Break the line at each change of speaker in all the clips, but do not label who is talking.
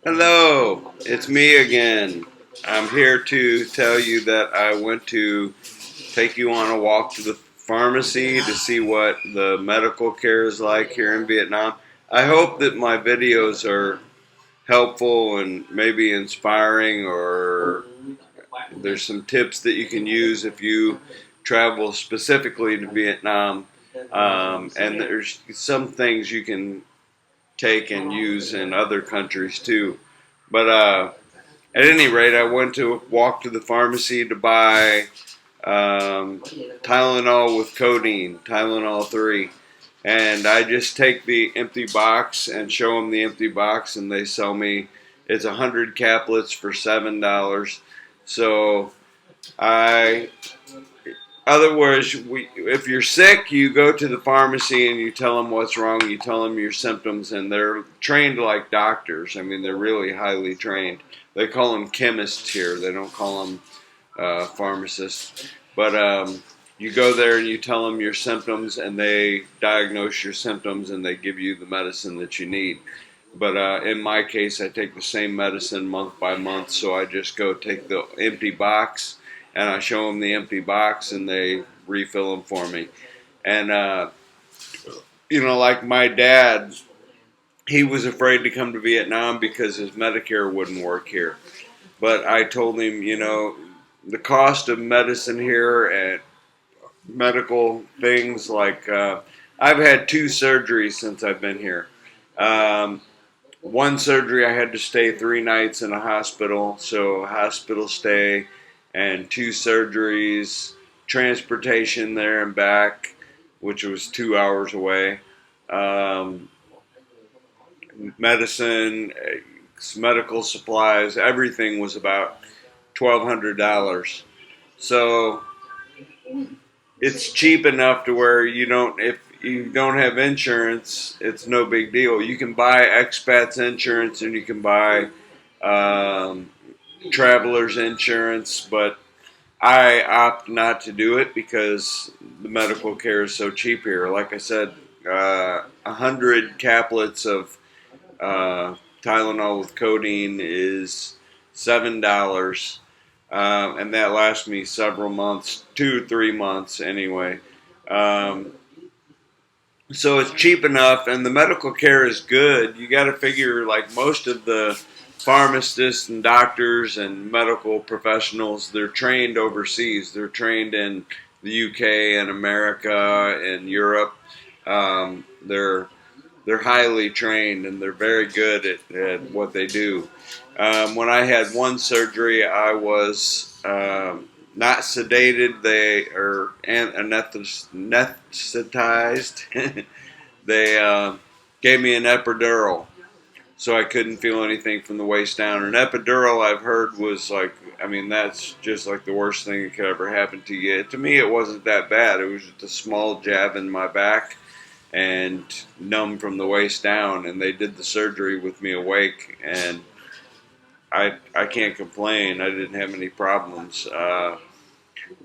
Hello, it's me again. I'm here to tell you that I went to take you on a walk to the pharmacy to see what the medical care is like here in Vietnam. I hope that my videos are helpful and maybe inspiring, or there's some tips that you can use if you travel specifically to Vietnam. And there's some things you can take and use in other countries too. But at any rate, I went to walk to the pharmacy to buy Tylenol with codeine, Tylenol 3. And I just take the empty box and show them the empty box, and they sell me it's 100 caplets for $7. So I other words, if you're sick, you go to the pharmacy and you tell them what's wrong. You tell them your symptoms, and they're trained like doctors. I mean, they're really highly trained. They call them chemists here. They don't call them pharmacists. But you go there and you tell them your symptoms, and they diagnose your symptoms, and they give you the medicine that you need. But in my case, I take the same medicine month by month, so I just go take the empty box and I show them the empty box, and they refill them for me. And like my dad, he was afraid to come to Vietnam because his Medicare wouldn't work here. But I told him, the cost of medicine here and medical things like I've had 2 surgeries since I've been here. One surgery I had to stay 3 nights in a hospital, so hospital stay and 2 surgeries, transportation there and back, which was 2 hours away. Medicine, medical supplies, everything was about $1,200. So it's cheap enough to where if you don't have insurance, it's no big deal. You can buy expats insurance and you can buy travelers insurance, but I opt not to do it because the medical care is so cheap here. Like I said, 100 caplets of Tylenol with codeine is $7, and that lasts me several months, 2 or 3 months anyway. So it's cheap enough, and the medical care is good. You got to figure, like most of the pharmacists and doctors and medical professionals, they're trained overseas. They're trained in the UK and America and Europe. They're highly trained, and they're very good at what they do. When I had one surgery, I was not sedated. They are anesthetized. They gave me an epidural, so I couldn't feel anything from the waist down. An epidural, I've heard, was like, I mean, that's just like the worst thing that could ever happen to you. To me, it wasn't that bad. It was just a small jab in my back and numb from the waist down, and they did the surgery with me awake, and I can't complain. I didn't have any problems.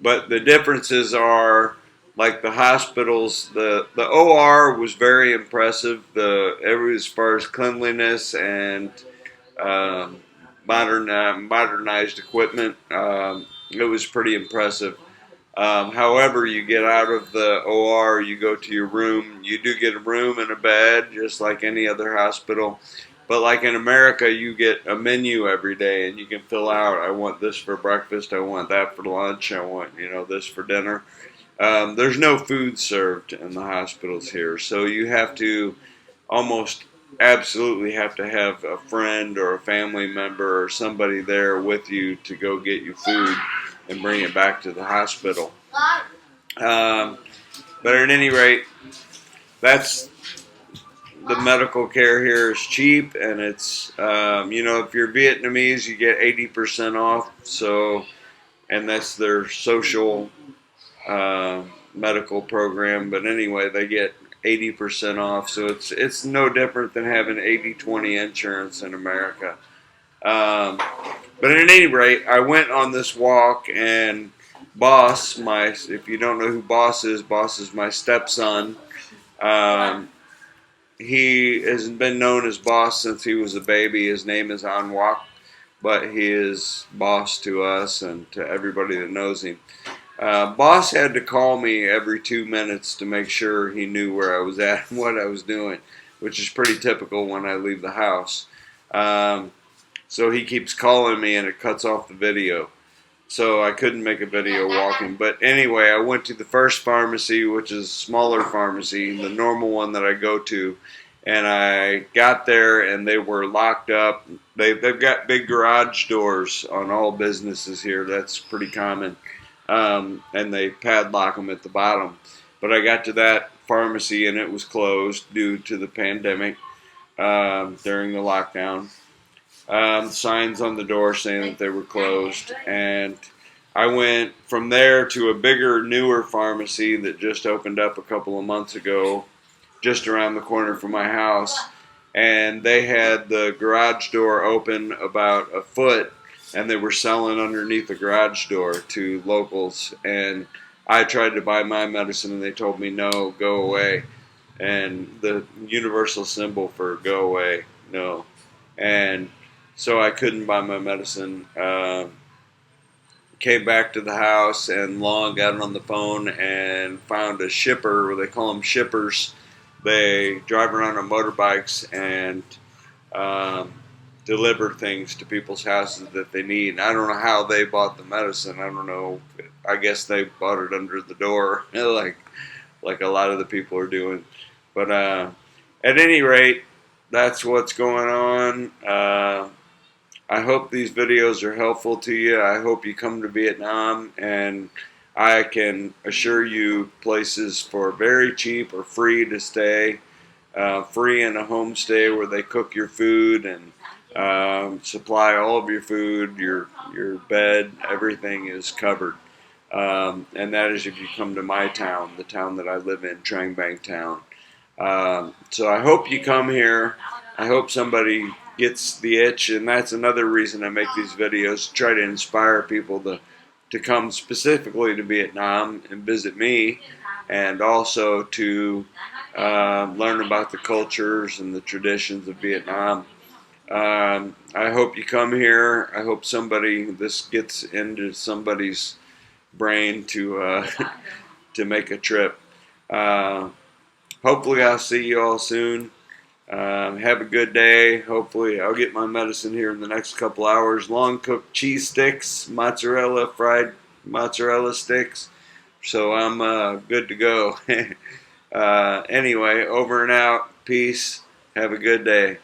But the differences are, like the hospitals, the OR was very impressive. As far as cleanliness and modernized equipment, it was pretty impressive. However, you get out of the OR, you go to your room. You do get a room and a bed, just like any other hospital. But like in America, you get a menu every day, and you can fill out, I want this for breakfast, I want that for lunch, I want, this for dinner. There's no food served in the hospitals here, so you have to almost absolutely have to have a friend or a family member or somebody there with you to go get you food and bring it back to the hospital. But at any rate, that's the medical care here is cheap, and it's if you're Vietnamese, you get 80% off. So, and that's their social medical program. But anyway, they get 80% off. So it's no different than having 80/20 insurance in America. But at any rate, I went on this walk, and if you don't know who Boss is my stepson. he has been known as Boss since he was a baby. His name is Anwak, but he is Boss to us and to everybody that knows him. Boss had to call me every 2 minutes to make sure he knew where I was at and what I was doing, which is pretty typical when I leave the house. So he keeps calling me and it cuts off the video. So I couldn't make a video walking. But anyway, I went to the first pharmacy, which is a smaller pharmacy, the normal one that I go to. And I got there and they were locked up. They've got big garage doors on all businesses here. That's pretty common. And they padlock them at the bottom. But I got to that pharmacy and it was closed due to the pandemic during the lockdown. Signs on the door saying that they were closed, and I went from there to a bigger, newer pharmacy that just opened up a couple of months ago, just around the corner from my house, and they had the garage door open about a foot, and they were selling underneath the garage door to locals, and I tried to buy my medicine, and they told me, no, go away, and the universal symbol for go away, no, and so I couldn't buy my medicine. Came back to the house and Long got on the phone and found a shipper, or they call them shippers. They drive around on motorbikes and deliver things to people's houses that they need. And I don't know how they bought the medicine. I don't know. I guess they bought it under the door, like a lot of the people are doing. But at any rate, that's what's going on. I hope these videos are helpful to you. I hope you come to Vietnam, and I can assure you places for very cheap or free to stay, free in a homestay where they cook your food and supply all of your food, your bed, everything is covered. And that is if you come to my town, the town that I live in, Trang Bang Town. So I hope you come here. I hope somebody gets the itch, and that's another reason I make these videos, try to inspire people to come specifically to Vietnam and visit me, and also to learn about the cultures and the traditions of Vietnam. I hope you come here. I hope this gets into somebody's brain to to make a trip. Hopefully I'll see you all soon. Have a good day. Hopefully I'll get my medicine here in the next couple hours. Long cooked cheese sticks, mozzarella, fried mozzarella sticks. So I'm good to go. Anyway, over and out. Peace. Have a good day.